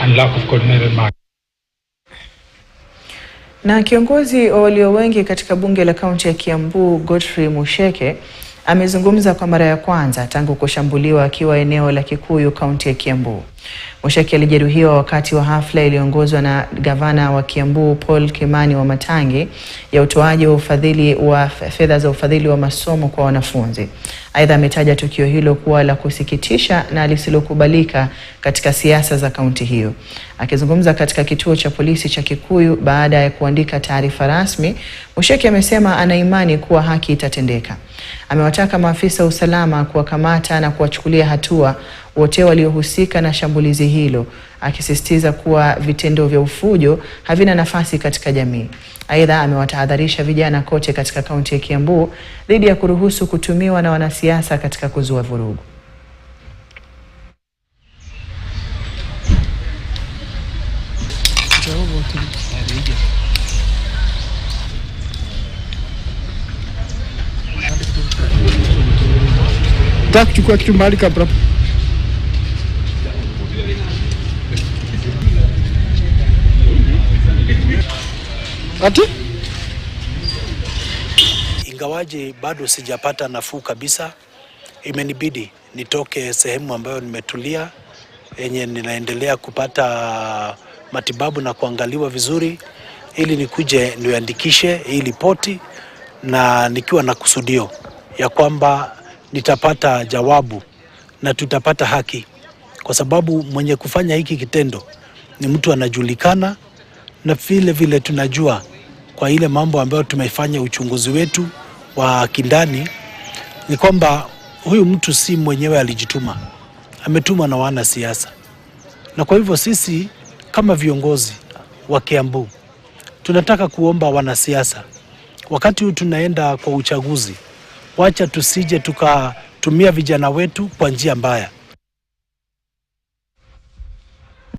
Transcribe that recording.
and lack of coordinated marketing. Na kiongozi wa walio wengi katika bunge la kaunti ya Kiambu, Godfrey Musheke, amezungumza kwa mara ya kwanza tangu kushambuliwa akiwa eneo la Kikuyu, kaunti ya Kiambu. Musheke alijeruhiwa wakati wa hafla iliyoongozwa na gavana wa Kiambu Paul Kimani Wamatangi ya utoaji wa ufadhili wa fedha za ufadhili wa masomo kwa wanafunzi. Aidha, ametaja tukio hilo kuwa la kusikitisha na lisilokubalika katika siasa za kaunti hiyo. Akizungumza katika kituo cha polisi cha Kikuyu baada ya kuandika taarifa rasmi, Musheke amesema ana imani kuwa haki itatendeka. Amewataka maafisa wa usalama kuwakamata na kuwachukulia hatua wote waliohusika na shambulizi hilo, akisisitiza kuwa vitendo vya ufujo havina nafasi katika jamii. Aidha, amewatahadharisha vijana kote katika kaunti ya Kiambu dhidi ya kuruhusu kutumiwa na wanasiasa katika kuzua vurugu. Kuchukua kitu mahali kabla. Ati? Ingawaje bado sijapata nafuu kabisa, imenibidi nitoke sehemu ambayo nimetulia, yenye ninaendelea kupata matibabu na kuangaliwa vizuri, ili nikuje niandikishe hii ripoti, na nikiwa na kusudio ya kwamba nitapata jawabu na tutapata haki, kwa sababu mwenye kufanya hiki kitendo ni mtu anajulikana, na vile tunajua kwa ile mambo ambayo tumefanya uchunguzi wetu wa kindani ni kwamba huyu mtu si mwenyewe alijituma, ametumwa na wana siasa. Na kwa hivyo sisi kama viongozi wa Kiambu tunataka kuomba wanasiasa, wakati huu tunaenda kwa uchaguzi, wacha tusije tukatumia vijana wetu kwa njia mbaya.